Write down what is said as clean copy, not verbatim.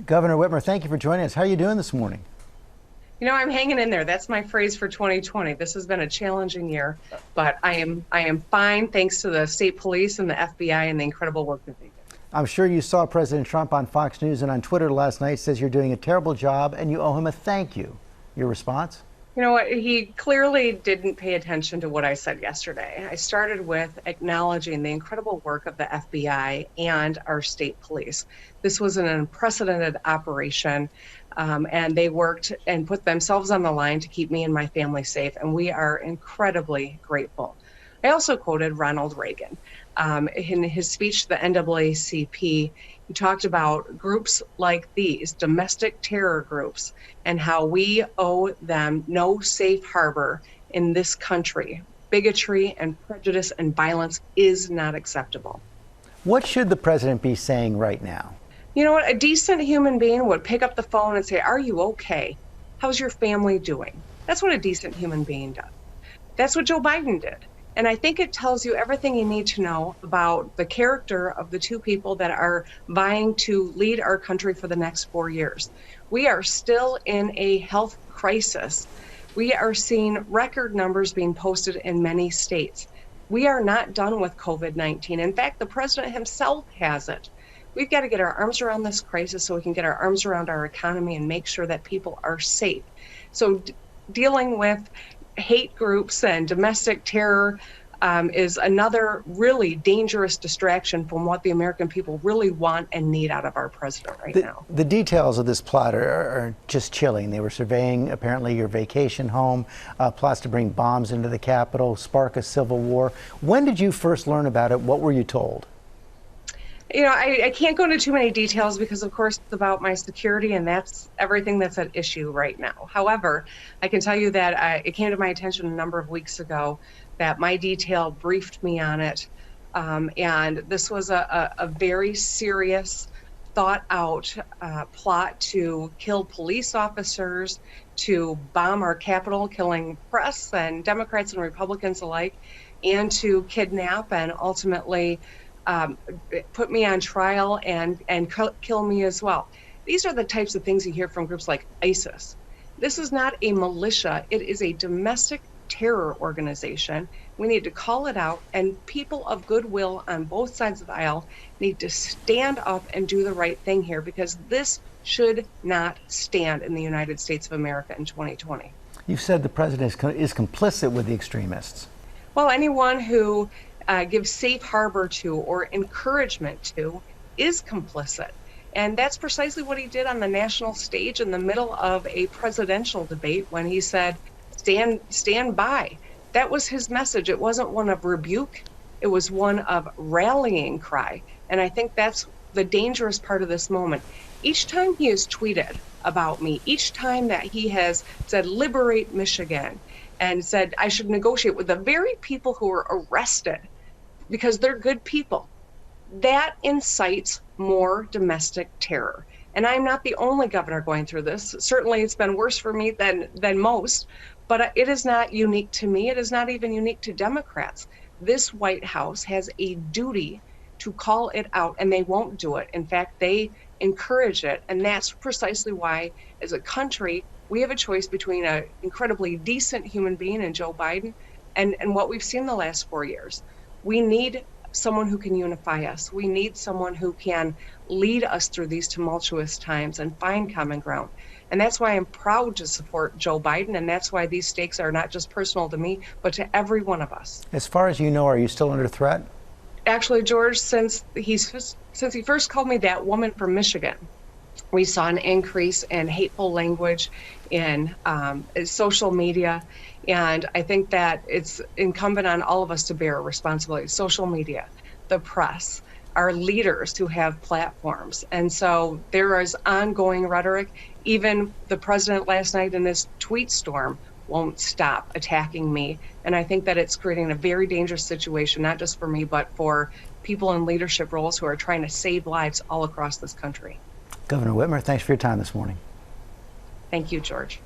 Governor Whitmer, thank you for joining us. How are you doing this morning? You know, I'm hanging in there. That's my phrase for 2020. This has been a challenging year, but I am fine thanks to the state police and the FBI and the incredible work that they do. I'm sure you saw President Trump on Fox News and on Twitter last night says you're doing a terrible job and you owe him a thank you. Your response? You know what? He clearly didn't pay attention to what I said yesterday. I started with acknowledging the incredible work of the FBI and our state police. This was an unprecedented operation, and they worked and put themselves on the line to keep me and my family safe, and we are incredibly grateful. I also quoted Ronald Reagan. In his speech to the NAACP, he talked about groups like these, domestic terror groups, and how we owe them no safe harbor in this country. Bigotry and prejudice and violence is not acceptable. What should the president be saying right now? You know what? A decent human being would pick up the phone and say, "Are you okay? How's your family doing?" That's what a decent human being does. That's what Joe Biden did. And I think it tells you everything you need to know about the character of the two people that are vying to lead our country for the next 4 years. We are still in a health crisis. We are seeing record numbers being posted in many states. We are not done with COVID-19. In fact, the president himself has it. We've got to get our arms around this crisis so we can get our arms around our economy and make sure that people are safe. So dealing with hate groups and domestic terror is another really dangerous distraction from what the American people really want and need out of our president right now. The details of this plot are just chilling. They were surveying apparently your vacation home, plots to bring bombs into the Capitol, spark a civil war. When did you first learn about it? What were you told? You know, I can't go into too many details because, of course, it's about my security, and that's everything that's at issue right now. However, I can tell you that it came to my attention a number of weeks ago that my detail briefed me on it. And this was a very serious, thought-out plot to kill police officers, to bomb our Capitol, killing press and Democrats and Republicans alike, and to kidnap and ultimately put me on trial and kill me as well. These are the types of things you hear from groups like ISIS. This is not a militia. It is a domestic terror organization. We need to call it out, and people of goodwill on both sides of the aisle need to stand up and do the right thing here, because this should not stand in the United States of America in 2020. You've said the president is complicit with the extremists. Well, anyone who gives safe harbor to or encouragement to is complicit. And that's precisely what he did on the national stage in the middle of a presidential debate when he said, stand by. That was his message. It wasn't one of rebuke. It was one of rallying cry. And I think that's the dangerous part of this moment. Each time he has tweeted about me, each time that he has said, liberate Michigan, and said I should negotiate with the very people who were arrested because they're good people, that incites more domestic terror. And I'm not the only governor going through this. Certainly it's been worse for me than most, but it is not unique to me. It is not even unique to Democrats. This White House has a duty to call it out, and they won't do it. In fact, they encourage it. And that's precisely why, as a country, we have a choice between an incredibly decent human being in Joe Biden and what we've seen the last 4 years. We need someone who can unify us. We need someone who can lead us through these tumultuous times and find common ground. And that's why I'm proud to support Joe Biden, and that's why these stakes are not just personal to me, but to every one of us. As far as you know, are you still under threat? Actually, George, since he first called me that woman from Michigan, we saw an increase in hateful language in social media. And I think that it's incumbent on all of us to bear responsibility. Social media, the press, our leaders who have platforms. And so there is ongoing rhetoric. Even the president last night in this tweet storm won't stop attacking me. And I think that it's creating a very dangerous situation, not just for me, but for people in leadership roles who are trying to save lives all across this country. Governor Whitmer, thanks for your time this morning. Thank you, George.